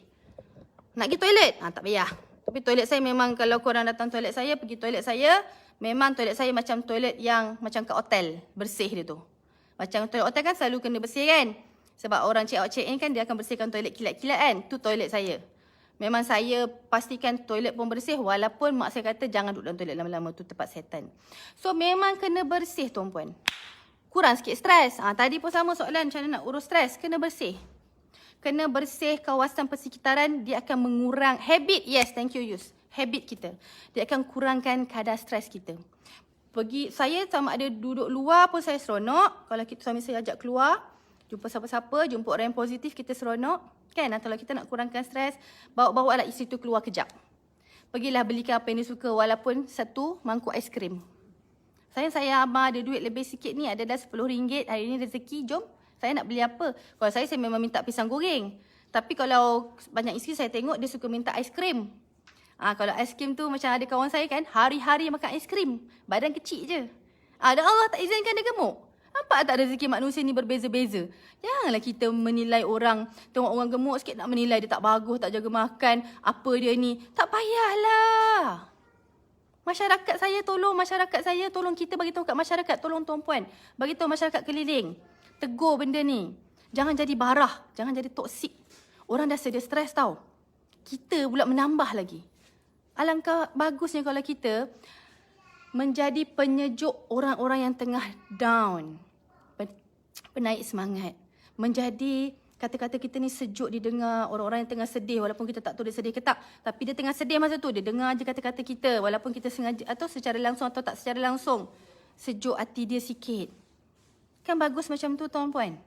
Nak pergi toilet? Tak payah. Tapi toilet saya memang kalau korang datang toilet saya, pergi toilet saya, memang toilet saya macam toilet yang macam kat hotel. Bersih dia tu. Macam toilet hotel kan selalu kena bersih kan? Sebab orang check out check in kan dia akan bersihkan toilet kilat-kilat kan? Tu toilet saya. Memang saya pastikan toilet pun bersih walaupun mak saya kata jangan duduk dalam toilet lama-lama, tu tempat setan. So memang kena bersih tuan-puan. Kurang sikit stres. Tadi pun sama soalan macam mana nak urus stres. Kena bersih. Kena bersih kawasan persekitaran, dia akan mengurang habit. Yes, thank you Yus. Habit kita. Dia akan kurangkan kadar stres kita. Saya sama ada duduk luar pun saya seronok. Kalau suami saya ajak keluar, jumpa siapa-siapa, jumpa orang yang positif, kita seronok. Kan, kalau kita nak kurangkan stres, bawa lah isteri tu keluar kejap. Pergilah belikan apa yang dia suka, walaupun 1 mangkuk aiskrim. Saya abang ada duit lebih sikit ni, ada dah RM10. Hari ni rezeki, jom. Saya nak beli apa? Kalau saya memang minta pisang goreng. Tapi kalau banyak isteri saya tengok, dia suka minta aiskrim. Kalau aiskrim tu macam ada kawan saya kan, hari-hari makan aiskrim. Badan kecil je. Dan Allah tak izinkan dia gemuk. Nampak tak rezeki manusia ni berbeza-beza? Janganlah kita menilai orang, tengok orang gemuk sikit nak menilai dia tak bagus, tak jaga makan, apa dia ni. Tak payahlah. Masyarakat saya tolong kita bagi tahu kat masyarakat, tolong tuan-puan. Bagi tahu masyarakat keliling. Tegur benda ni. Jangan jadi barah, jangan jadi toksik. Orang dah sedia stres tau. Kita pula menambah lagi. Alangkah bagusnya kalau kita menjadi penyejuk orang-orang yang tengah down. Penaik semangat. Menjadi kata-kata kita ni sejuk didengar orang-orang yang tengah sedih walaupun kita tak tahu dia sedih ke tak. Tapi dia tengah sedih masa tu, dia dengar je kata-kata kita walaupun kita sengaja atau secara langsung atau tak secara langsung. Sejuk hati dia sikit. Kan bagus macam tu tuan-puan.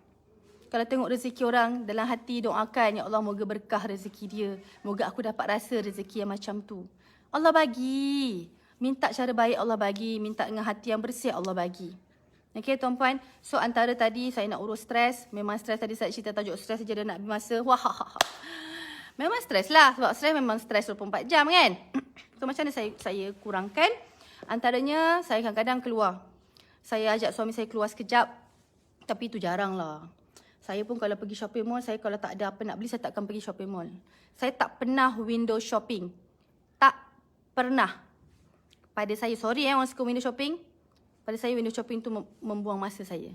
Kalau tengok rezeki orang dalam hati doakan, ya Allah moga berkah rezeki dia. Moga aku dapat rasa rezeki yang macam tu. Allah bagi. Minta cara baik Allah bagi, minta dengan hati yang bersih Allah bagi. Okey tuan-puan, so antara tadi saya nak urus stres, memang stres tadi saya cerita tajuk stres saja dah nak habis masa. Memang stres lah, sebab stres memang stres 24 jam kan. So macam mana saya kurangkan? Antaranya saya kadang-kadang keluar. Saya ajak suami saya keluar sekejap. Tapi itu jarang lah. Saya pun kalau pergi shopping mall, saya kalau tak ada apa nak beli, saya takkan pergi shopping mall. Saya tak pernah window shopping. Tak pernah. Pada saya, sorry orang suka window shopping. Pada saya window shopping tu membuang masa saya.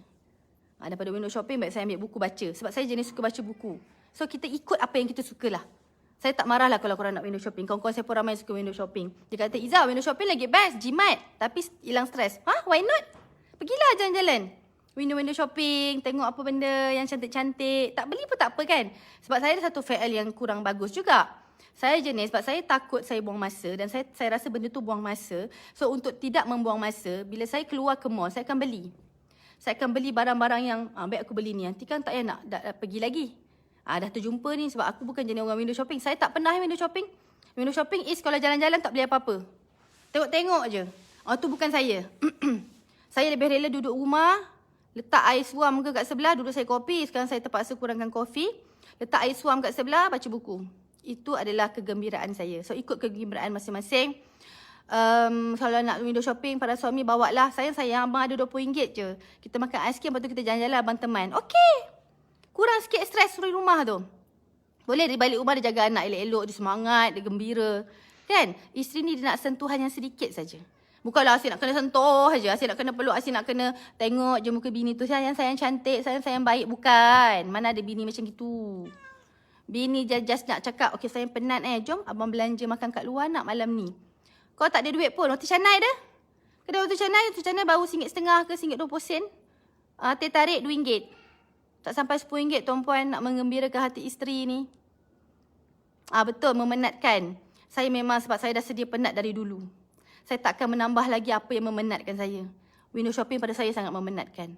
Daripada window shopping, baik saya ambil buku baca. Sebab saya jenis suka baca buku. So kita ikut apa yang kita suka lah. Saya tak marah lah kalau korang nak window shopping. Kawan-kawan saya pun ramai suka window shopping. Dia kata, Izzah, window shopping lagi best, jimat. Tapi hilang stres. Why not? Pergilah jalan-jalan. Window-window shopping, tengok apa benda yang cantik-cantik. Tak beli pun tak apa kan. Sebab saya ada satu FL yang kurang bagus juga. Saya jenis, sebab saya takut saya buang masa dan saya rasa benda tu buang masa. So untuk tidak membuang masa, bila saya keluar ke mall, saya akan beli. Saya akan beli barang-barang yang, baik aku beli ni. Nanti kan tak payah nak dah pergi lagi. Dah terjumpa ni sebab aku bukan jenis orang window shopping. Saya tak pernah window shopping. Window shopping is kalau jalan-jalan tak beli apa-apa. Tengok-tengok je. Tu bukan saya. Saya lebih rela duduk rumah, letak air suam ke kat sebelah, duduk saya kopi. Sekarang saya terpaksa kurangkan kopi. Letak air suam kat sebelah, baca buku. Itu adalah kegembiraan saya. So ikut kegembiraan masing-masing. Kalau nak window shopping, para suami bawa lah. Sayang, abang ada RM20 je. Kita makan aiskrim, lepas tu kita jalan-jalan abang teman. Okey. Kurang sikit stres di rumah tu. Boleh di balik rumah dia jaga anak elok-elok, dia semangat, dia gembira. Kan? Isteri ni dia nak sentuhan yang sedikit saja. Bukanlah asyik nak kena sentuh saja, asyik nak kena peluk, asyik nak kena tengok je muka bini tu. Sayang cantik, sayang baik. Bukan. Mana ada bini macam gitu. Bini just nak cakap, okey sayang penat jom abang belanja makan kat luar nak malam ni. Kau tak ada duit pun, roti canai dah. Kedai roti canai baru RM1.50 ke RM1.20. Teh tarik RM2. Tak sampai RM10 tuan-puan nak menggembirakan hati isteri ni. Betul, memenatkan. Saya memang sebab saya dah sedia penat dari dulu. Saya takkan menambah lagi apa yang memenatkan saya. Window shopping pada saya sangat memenatkan.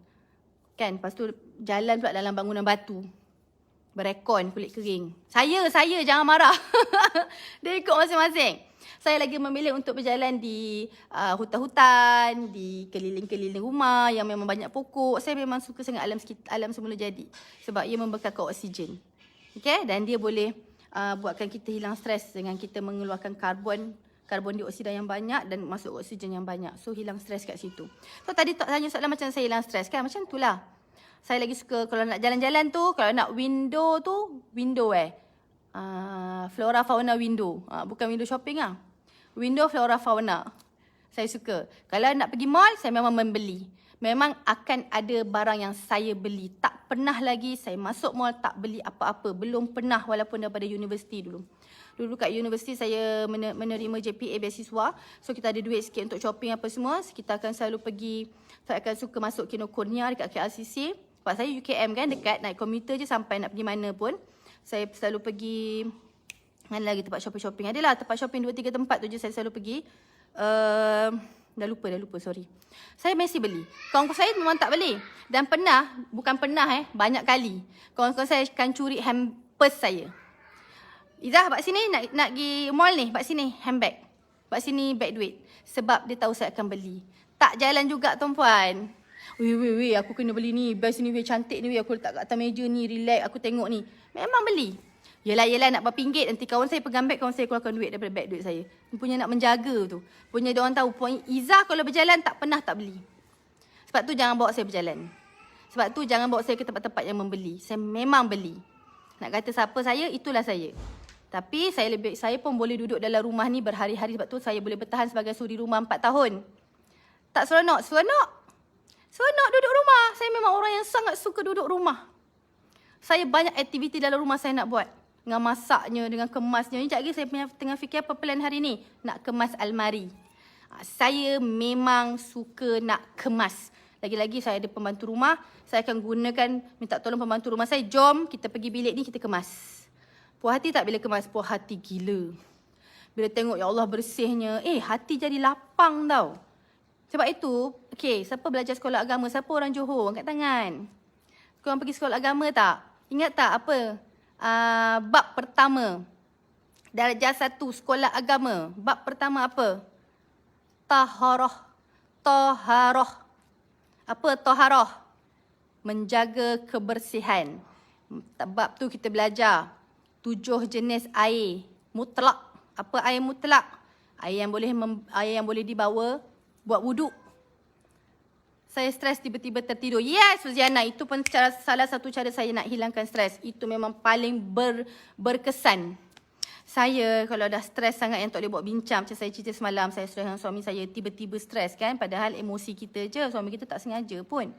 Kan, lepas tu jalan pula dalam bangunan batu. Berekon kulit kering. Saya jangan marah. Dia ikut masing-masing. Saya lagi memilih untuk berjalan di hutan-hutan, di keliling-keliling rumah yang memang banyak pokok. Saya memang suka sangat alam semula jadi. Sebab ia membekalkan oksigen. Okay? Dan dia boleh buatkan kita hilang stres dengan kita mengeluarkan karbon dioksida yang banyak dan masuk oksigen yang banyak. So hilang stres kat situ. So tadi tak tanya soalan macam saya hilang stres kan? Macam itulah. Saya lagi suka kalau nak jalan-jalan tu, kalau nak window tu, flora fauna window. Bukan window shopping lah. Window flora fauna. Saya suka. Kalau nak pergi mall, saya memang membeli. Memang akan ada barang yang saya beli. Tak pernah lagi saya masuk mall tak beli apa-apa. Belum pernah walaupun daripada universiti dulu. Dulu kat universiti saya menerima JPA beasiswa. So kita ada duit sikit untuk shopping apa semua. Kita akan selalu pergi, saya akan suka masuk Kinokuniya dekat KLCC. Sebab saya UKM kan dekat, naik komuter je sampai nak pergi mana pun. Saya selalu pergi, mana lagi tempat shopping-shopping. Adalah tempat shopping 2-3 tempat tu je saya selalu pergi. Dah lupa, sorry. Saya mesti beli. Kawan-kawan saya memang tak beli. Dan banyak kali. Kawan-kawan saya akan curi hampers saya. Izzah, bak sini nak pergi mall ni. Bak sini handbag. Bak sini bag duit. Sebab dia tahu saya akan beli. Tak jalan juga tuan-puan. Weh, aku kena beli ni. Best ni, weh, cantik ni, weh. Aku letak kat atas meja ni, relax, aku tengok ni. Memang beli. Yelah, nak berapa ringgit. Nanti kawan saya pegang beg, kawan saya keluarkan duit daripada beg duit saya. Punya nak menjaga tu. Punya dia orang tahu. Izzah kalau berjalan tak pernah tak beli. Sebab tu jangan bawa saya berjalan. Sebab tu jangan bawa saya ke tempat-tempat yang membeli. Saya memang beli. Nak kata siapa saya, itulah saya. Tapi saya pun boleh duduk dalam rumah ni berhari-hari. Sebab tu saya boleh bertahan sebagai suri rumah 4 tahun. Tak seronok. Seronok duduk rumah. Saya memang orang yang sangat suka duduk rumah. Saya banyak aktiviti dalam rumah saya nak buat. Dengan masaknya, dengan kemasnya. Ini sekejap lagi saya tengah fikir apa plan hari ni. Nak kemas almari. Saya memang suka nak kemas. Lagi-lagi saya ada pembantu rumah. Saya akan minta tolong pembantu rumah saya. Jom kita pergi bilik ni, kita kemas. Puas hati tak bila kemas? Puas hati gila. Bila tengok ya Allah bersihnya. Hati jadi lapang tau. Sebab itu, siapa belajar sekolah agama? Siapa orang Johor? Angkat tangan. Korang pergi sekolah agama tak? Ingat tak apa? Bab pertama. Darjah 1 sekolah agama. Bab pertama apa? Taharah. Apa taharah? Menjaga kebersihan. Bab tu kita belajar 7 jenis air mutlak. Apa air mutlak? Air yang boleh dibawa buat wuduk. Saya stres tiba-tiba tertidur. Yes, Fuziana, itu pun salah satu cara saya nak hilangkan stres. Itu memang paling berkesan. Saya kalau dah stres sangat yang tak boleh buat bincang, macam saya cerita semalam, saya stres dengan suami saya, tiba-tiba stres kan, padahal emosi kita je, suami kita tak sengaja pun.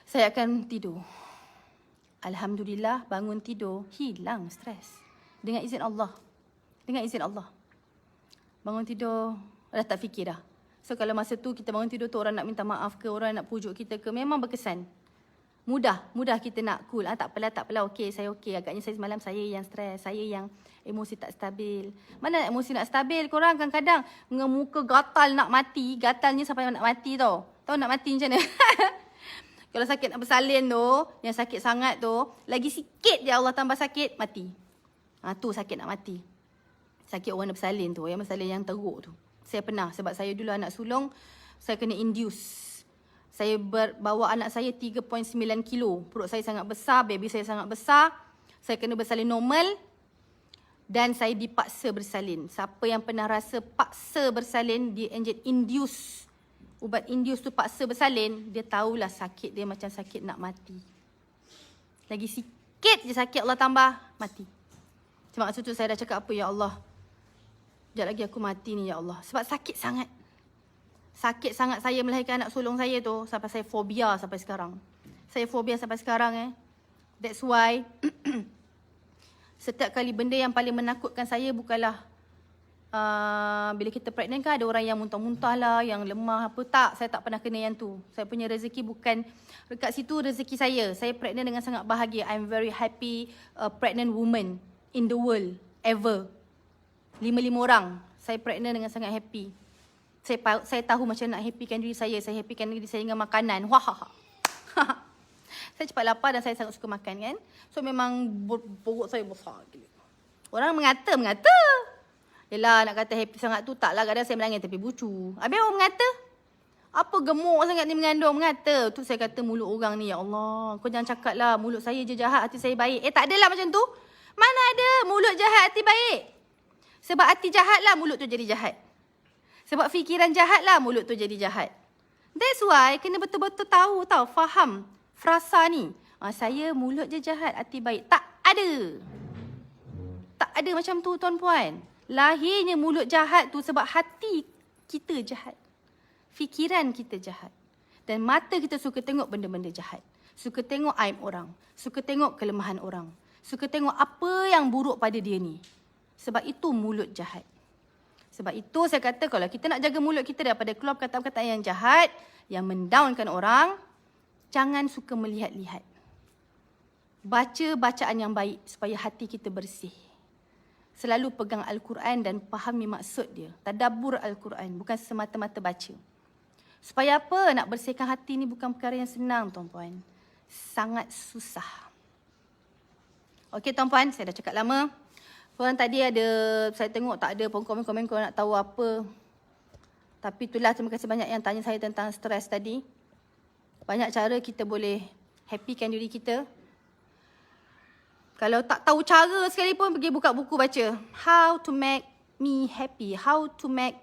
Saya akan tidur. Alhamdulillah, bangun tidur, hilang stres. Dengan izin Allah. Dengan izin Allah. Bangun tidur, dah tak fikir dah. So kalau masa tu kita bangun tidur tu orang nak minta maaf ke, orang nak pujuk kita ke, memang berkesan. Mudah kita nak cool. Tak apalah. Okey, saya okey. Agaknya saya semalam saya yang stres, saya yang emosi tak stabil. Mana emosi nak stabil? Korang kadang-kadang dengan muka gatal nak mati, gatalnya sampai nak mati tau. Tahu nak mati macam mana? Kalau sakit nak bersalin tu, yang sakit sangat tu, lagi sikit je Allah tambah sakit, mati. Tu sakit nak mati. Sakit orang nak bersalin tu, yang bersalin yang teruk tu. Saya pernah, sebab saya dulu anak sulung, saya kena induce. Saya bawa anak saya 3.9 kilo. Perut saya sangat besar, baby saya sangat besar. Saya kena bersalin normal dan saya dipaksa bersalin. Siapa yang pernah rasa paksa bersalin, dia induce. Ubat induce tu paksa bersalin, dia tahulah sakit dia macam sakit nak mati. Lagi sikit je sakit Allah tambah, mati. Cuma masa tu saya dah cakap apa, ya Allah, sekejap lagi aku mati ni ya Allah. Sebab sakit sangat. Sakit sangat saya melahirkan anak sulung saya tu. Sampai saya fobia sampai sekarang. Saya fobia sampai sekarang That's why setiap kali benda yang paling menakutkan saya bukanlah bila kita pregnant kan ada orang yang muntah-muntah lah, yang lemah apa. Tak, saya tak pernah kena yang tu. Saya punya rezeki bukan dekat situ, rezeki saya. Saya pregnant dengan sangat bahagia. I'm very happy pregnant woman in the world ever. 5 orang. Saya pregnant dengan sangat happy. Saya tahu macam nak happykan diri saya. Saya happykan diri saya dengan makanan. Wah. Saya cepat lapar dan saya sangat suka makan kan. So memang perut saya besar. Orang mengata. Yelah nak kata happy sangat tu taklah. Kadang saya menangis tepi bucu. Habis orang mengata, apa gemuk sangat ni mengandung, mengata. Tu saya kata mulut orang ni, ya Allah. Kau jangan cakap lah mulut saya je jahat, hati saya baik. Tak adalah macam tu. Mana ada mulut jahat, hati baik. Sebab hati jahat lah mulut tu jadi jahat. Sebab fikiran jahat lah mulut tu jadi jahat. That's why kena betul-betul tahu tau, faham frasa ni. Saya mulut je jahat, hati baik. Tak ada. Tak ada macam tu tuan-puan. Lahirnya mulut jahat tu sebab hati kita jahat. Fikiran kita jahat. Dan mata kita suka tengok benda-benda jahat. Suka tengok aib orang. Suka tengok kelemahan orang. Suka tengok apa yang buruk pada dia ni. Sebab itu mulut jahat. Sebab itu saya kata kalau kita nak jaga mulut kita daripada keluar kata-kata yang jahat, yang mendownkan orang, jangan suka melihat-lihat. Baca bacaan yang baik supaya hati kita bersih. Selalu pegang Al-Quran dan fahami maksud dia. Tadabbur Al-Quran, bukan semata-mata baca. Supaya apa? Nak bersihkan hati ni bukan perkara yang senang, tuan-puan. Sangat susah. Okey, tuan-puan, saya dah cakap lama. Korang tadi ada, saya tengok tak ada pun komen-komen korang nak tahu apa. Tapi itulah, terima kasih banyak yang tanya saya tentang stres tadi. Banyak cara kita boleh happykan diri kita. Kalau tak tahu cara sekalipun, pergi buka buku baca. How to make me happy. How to make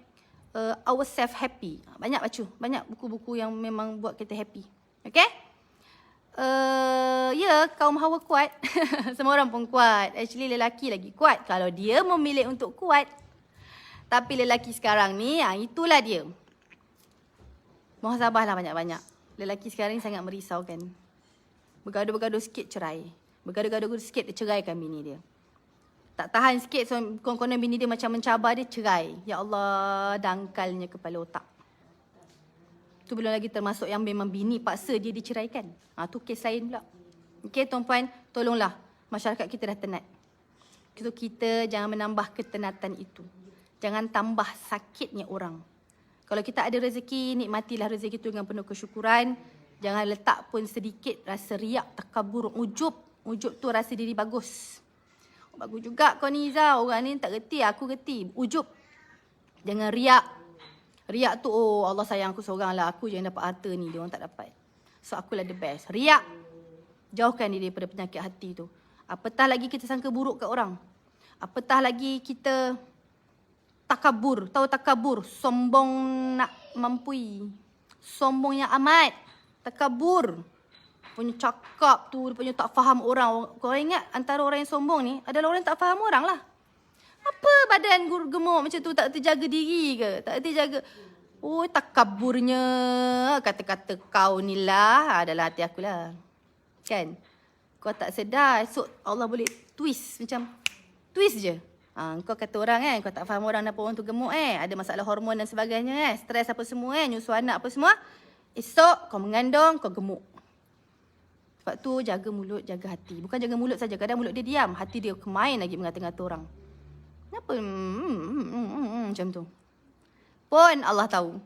ourselves happy. Banyak baca. Banyak buku-buku yang memang buat kita happy. Okay? Kaum Hawa kuat. Semua orang pun kuat. Actually lelaki lagi kuat kalau dia memilih untuk kuat. Tapi lelaki sekarang ni, itulah dia. Muhasabahlah banyak-banyak. Lelaki sekarang ni sangat merisaukan. Bergaduh-bergaduh sikit cerai. Bergaduh-gaduh sikit dia ceraikan bini dia. Tak tahan sikit, so konon-konon bini dia macam mencabar dia, cerai. Ya Allah, dangkalnya kepala otak. Tu belum lagi termasuk yang memang bini paksa dia diceraikan. Tu kes lain pula. Okey tuan-puan, tolonglah. Masyarakat kita dah tenat. So kita jangan menambah ketenatan itu. Jangan tambah sakitnya orang. Kalau kita ada rezeki, nikmatilah rezeki itu dengan penuh kesyukuran. Jangan letak pun sedikit rasa riak, takabur, ujub. Ujub tu rasa diri bagus. Bagus juga kau ni Izzah. Orang ni tak reti, aku reti. Ujub. Jangan riak. Riak tu, Allah sayang aku seorang lah. Aku je yang dapat harta ni, dia orang tak dapat. So akulah the best. Riak. Jauhkan diri daripada penyakit hati tu. Apatah lagi kita sangka buruk kat orang. Apatah lagi kita takabur. Tahu takabur? Sombong nak mampui. sombong yang amat, takabur. Punya cakap tu, punya tak faham orang. Kau ingat antara orang yang sombong ni adalah orang yang tak faham orang lah. Apa badan gemuk macam tu, tak erti jaga diri ke? Tak erti jaga. Oh, takaburnya. Kata-kata kau ni lah adalah hati aku lah. Kan? Kau tak sedar, esok Allah boleh twist macam twist je. Kau kata orang kau tak faham orang, apa orang tu gemuk ada masalah hormon dan sebagainya stres apa semua nyusu anak apa semua. Esok kau mengandung, kau gemuk. Sebab tu jaga mulut, jaga hati. Bukan jaga mulut saja, kadang mulut dia diam, hati dia kemain lagi mengata-ngata orang. Kenapa macam tu? Pun Allah tahu.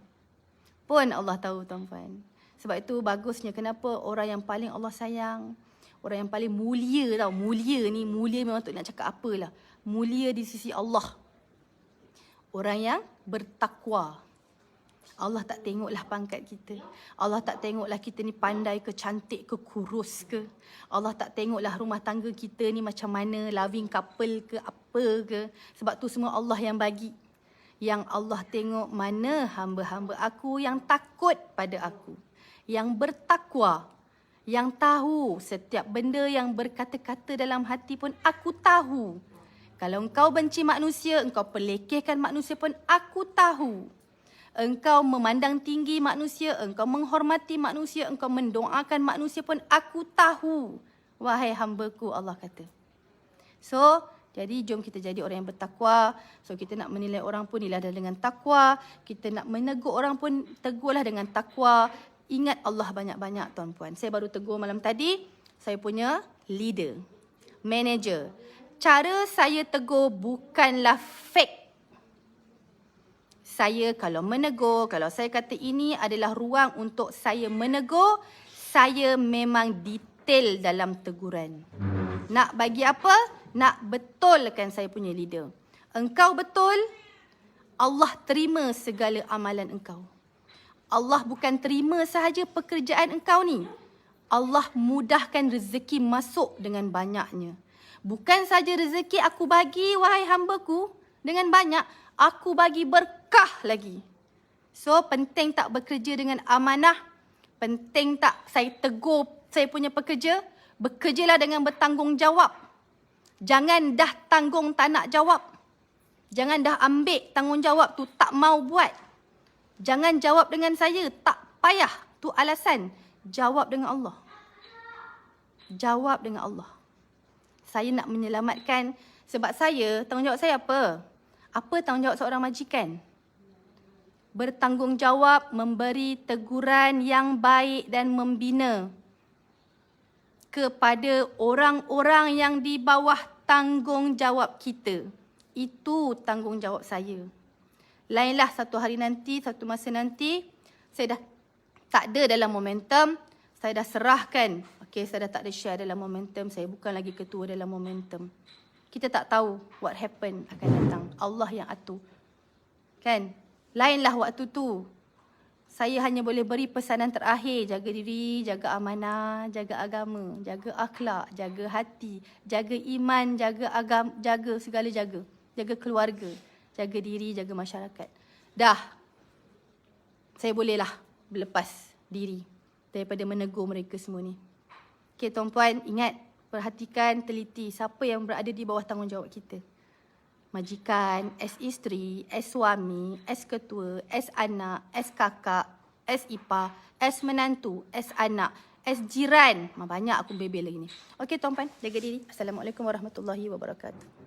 Pun Allah tahu, tuan-puan. Sebab itu bagusnya kenapa orang yang paling Allah sayang, orang yang paling mulia tau. Mulia ni, mulia memang tak nak cakap apalah. Mulia di sisi Allah. Orang yang bertakwa. Allah tak tengoklah pangkat kita. Allah tak tengoklah kita ni pandai ke, cantik ke, kurus ke. Allah tak tengoklah rumah tangga kita ni macam mana, loving couple ke, apa ke. Sebab tu semua Allah yang bagi. Yang Allah tengok mana hamba-hamba aku yang takut pada aku. Yang bertakwa. Yang tahu setiap benda yang berkata-kata dalam hati pun aku tahu. Kalau engkau benci manusia, engkau pelekehkan manusia pun aku tahu. Engkau memandang tinggi manusia, engkau menghormati manusia, engkau mendoakan manusia pun aku tahu. Wahai hamba-Ku, Allah kata. So, jadi jom kita jadi orang yang bertakwa. So, kita nak menilai orang pun nilailah dengan takwa. Kita nak menegur orang pun tegurlah dengan takwa. Ingat Allah banyak-banyak, tuan-puan. Saya baru tegur malam tadi, saya punya leader, manager. Cara saya tegur bukanlah fake. Saya kalau menegur, kalau saya kata ini adalah ruang untuk saya menegur, saya memang detail dalam teguran. Nak bagi apa? Nak betulkan saya punya leader. Engkau betul, Allah terima segala amalan engkau. Allah bukan terima sahaja pekerjaan engkau ni. Allah mudahkan rezeki masuk dengan banyaknya. Bukan saja rezeki aku bagi, wahai hamba-Ku, dengan banyak, aku bagi berkah lagi. So, penting tak bekerja dengan amanah? Penting tak saya tegur saya punya pekerja? Bekerjalah dengan bertanggungjawab. Jangan dah tanggung tak nak jawab. Jangan dah ambil tanggungjawab tu tak mau buat. Jangan jawab dengan saya, tak payah. Tu alasan. Jawab dengan Allah. Jawab dengan Allah. Saya nak menyelamatkan, sebab saya, tanggungjawab saya apa? Apa tanggungjawab seorang majikan? Bertanggungjawab memberi teguran yang baik dan membina kepada orang-orang yang di bawah tanggungjawab kita. Itu tanggungjawab saya. Lainlah satu hari nanti, satu masa nanti, saya dah tak ada dalam momentum, saya dah serahkan. Okey, saya dah tak ada share dalam momentum, saya bukan lagi ketua dalam momentum. Kita tak tahu what happen akan datang. Allah yang atur. Kan? Lainlah waktu tu. Saya hanya boleh beri pesanan terakhir. Jaga diri, jaga amanah, jaga agama, jaga akhlak, jaga hati, jaga iman, jaga agama, jaga segala jaga. Jaga keluarga, jaga diri, jaga masyarakat. Dah. Saya bolehlah berlepas diri daripada menegur mereka semua ni. Okey, tuan-puan, ingat. Perhatikan, teliti siapa yang berada di bawah tanggungjawab kita. Majikan, as isteri, as suami, as ketua, as anak, as kakak, as ipar, as menantu, as anak, as jiran. Banyak aku bebel lagi ni. Okey, tuan-puan, jaga diri. Assalamualaikum warahmatullahi wabarakatuh.